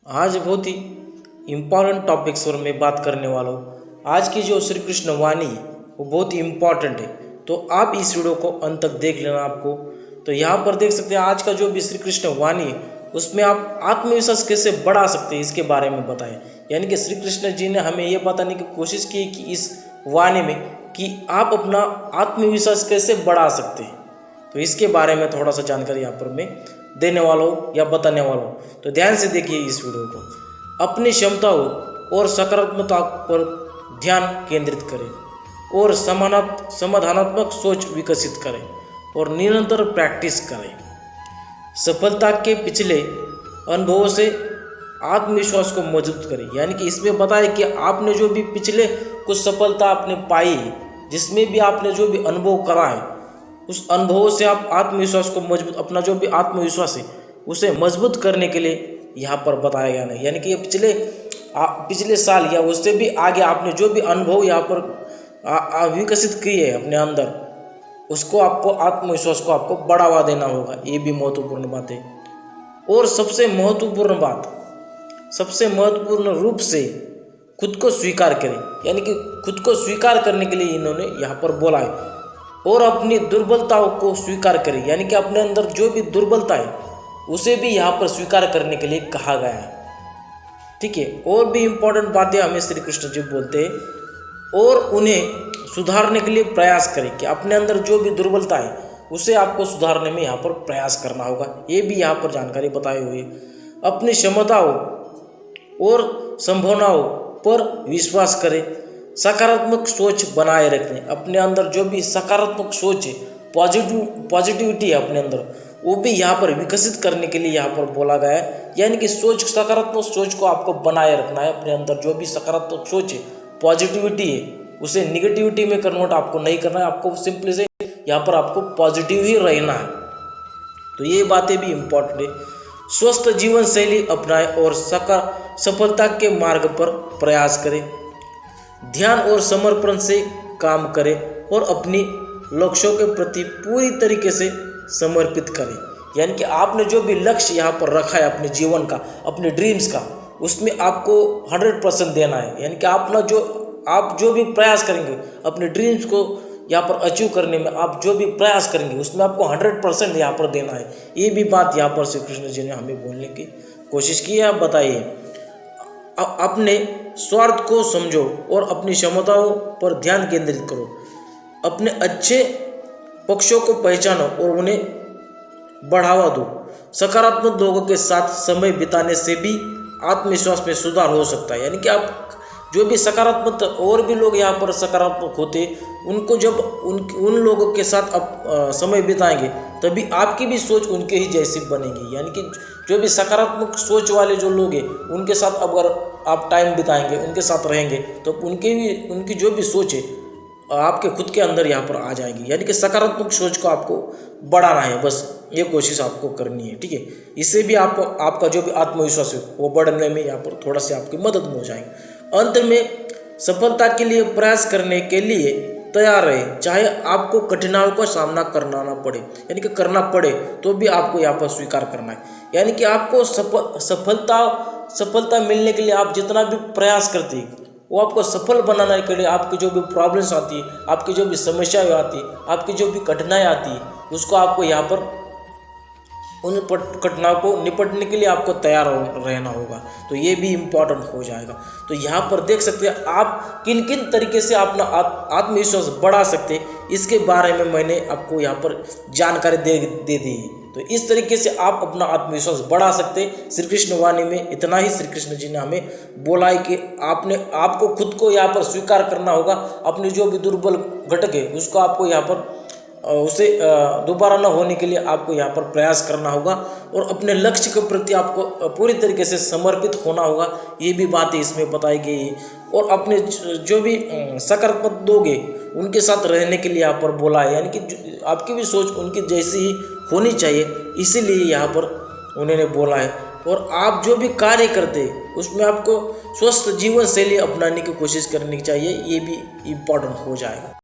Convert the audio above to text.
आज बहुत ही important topics पर मैं बात करने वाला हूँ। आज की जो श्री कृष्ण वाणी वो बहुत ही इम्पोर्टेंट है, तो आप इस वीडियो को अंत तक देख लेना। आपको तो यहाँ पर देख सकते हैं आज का जो भी श्री कृष्ण वाणी है उसमें आप आत्मविश्वास कैसे बढ़ा सकते हैं इसके बारे में बताएं। यानी कि श्री कृष्ण जी ने हमें ये बताने की कोशिश की कि इस वाणी में कि आप अपना आत्मविश्वास कैसे बढ़ा सकते हैं। तो इसके बारे में थोड़ा सा जानकारी यहाँ पर मैं देने वाला हूँ या बताने वाला हूँ। तो ध्यान से देखिए इस वीडियो को। अपनी क्षमताओं और सकारात्मकता पर ध्यान केंद्रित करें और समाधानात्मक सोच विकसित करें और निरंतर प्रैक्टिस करें। सफलता के पिछले अनुभवों से आत्मविश्वास को मजबूत करें। यानी कि इसमें बताया कि आपने जो भी पिछले कुछ सफलता आपने पाई है, जिसमें भी आपने जो भी अनुभव करा है, उस अनुभवों से आप आत्मविश्वास को मजबूत, अपना जो भी आत्मविश्वास है उसे मजबूत करने के लिए यहाँ पर बताया गया नहीं। यानी कि पिछले साल या उससे भी आगे आपने जो भी अनुभव यहाँ पर विकसित किए है अपने अंदर, उसको आपको आत्मविश्वास को आपको बढ़ावा देना होगा। ये भी महत्वपूर्ण बात है। और सबसे महत्वपूर्ण रूप से खुद को स्वीकार करें। यानी कि खुद को स्वीकार करने के लिए इन्होंने यहाँ पर बोला है। और अपनी दुर्बलताओं को स्वीकार करें। यानी कि अपने अंदर जो भी दुर्बलता है उसे भी यहाँ पर स्वीकार करने के लिए कहा गया है। ठीक है। और भी इम्पोर्टेंट बातें हमें श्री कृष्ण जी बोलते हैं और उन्हें सुधारने के लिए प्रयास करें कि अपने अंदर जो भी दुर्बलता है उसे आपको सुधारने में यहाँ पर प्रयास करना होगा। ये भी यहाँ पर जानकारी बताई हुई है। अपनी क्षमताओं और संभावनाओं पर विश्वास करें। सकारात्मक सोच बनाए रखें। अपने अंदर जो भी सकारात्मक सोच है, पॉजिटिविटी है अपने अंदर, वो भी यहाँ पर विकसित करने के लिए यहाँ पर बोला गया है। यानी कि सकारात्मक सोच को आपको बनाए रखना है। अपने अंदर जो भी सकारात्मक सोच है, पॉजिटिविटी है, उसे निगेटिविटी में कन्वर्ट आपको नहीं करना है। आपको सिंपली से यहाँ पर आपको पॉजिटिव ही रहना है। तो ये बातें भी इम्पोर्टेंट है। स्वस्थ जीवन शैली अपनाएं और सफलता के मार्ग पर प्रयास करें। ध्यान और समर्पण से काम करें और अपनी लक्ष्यों के प्रति पूरी तरीके से समर्पित करें। यानी कि आपने जो भी लक्ष्य यहाँ पर रखा है अपने जीवन का, अपने ड्रीम्स का, उसमें आपको 100% देना है। यानी कि आप जो भी प्रयास करेंगे अपने ड्रीम्स को यहाँ पर अचीव करने में, आप जो भी प्रयास करेंगे उसमें आपको 100% यहाँ पर देना है। ये भी बात यहाँ पर श्री कृष्ण जी ने हमें बोलने की कोशिश की है। आप बताइए, अपने स्वार्थ को समझो और अपनी क्षमताओं पर ध्यान केंद्रित करो। अपने अच्छे पक्षों को पहचानो और उन्हें बढ़ावा दो। सकारात्मक लोगों के साथ समय बिताने से भी आत्मविश्वास में सुधार हो सकता है। यानी कि आप जो भी सकारात्मक और भी लोग यहाँ पर सकारात्मक होते, उनको जब उन लोगों के साथ आप समय बिताएंगे तभी आपकी भी सोच उनके ही जैसी बनेगी। यानी कि जो भी सकारात्मक सोच वाले जो लोग हैं उनके साथ अगर आप टाइम बिताएंगे, उनके साथ रहेंगे, तो उनकी जो भी सोच है आपके खुद के अंदर यहाँ पर आ जाएगी। यानी कि सकारात्मक सोच को आपको बढ़ाना है, बस ये कोशिश आपको करनी है। ठीक है। इससे भी आपका जो भी आत्मविश्वास है वो बढ़ने में यहाँ पर थोड़ा सा आपकी मदद हो जाएगी। अंत में सफलता के लिए प्रयास करने के लिए तैयार रहे, चाहे आपको कठिनाइयों का सामना करना ना पड़े। यानी कि करना पड़े तो भी आपको यहाँ पर स्वीकार करना है। यानी कि आपको सफलता मिलने के लिए आप जितना भी प्रयास करते हैं वो आपको सफल बनाने के लिए आपकी जो भी प्रॉब्लम्स आती है, आपकी जो भी समस्याएं आती है, आपकी जो भी कठिनाई आती है, उसको आपको यहाँ पर उन घटनाओं को निपटने के लिए आपको तैयार रहना होगा। तो ये भी इम्पोर्टेंट हो जाएगा। तो यहाँ पर देख सकते हैं आप किन किन तरीके से अपना आत्मविश्वास बढ़ा सकते हैं, इसके बारे में मैंने आपको यहाँ पर जानकारी दे दी है। तो इस तरीके से आप अपना आत्मविश्वास बढ़ा सकते हैं। श्री कृष्ण वाणी में इतना ही श्री कृष्ण जी ने हमें बोला है कि आपको खुद को यहाँ पर स्वीकार करना होगा। अपनी जो भी दुर्बल घटक है उसको आपको यहाँ पर उसे दोबारा न होने के लिए आपको यहाँ पर प्रयास करना होगा और अपने लक्ष्य के प्रति आपको पूरी तरीके से समर्पित होना होगा। ये भी बातें इसमें बताई गई है। और अपने जो भी सकारात्मक लोग हैं उनके साथ रहने के लिए यहाँ पर बोला है। यानी कि आपकी भी सोच उनकी जैसी ही होनी चाहिए, इसीलिए यहाँ पर उन्होंने बोला है। और आप जो भी कार्य करते हैं उसमें आपको स्वस्थ जीवन शैली अपनाने की कोशिश करनी चाहिए। ये भी इम्पोर्टेंट हो जाएगा।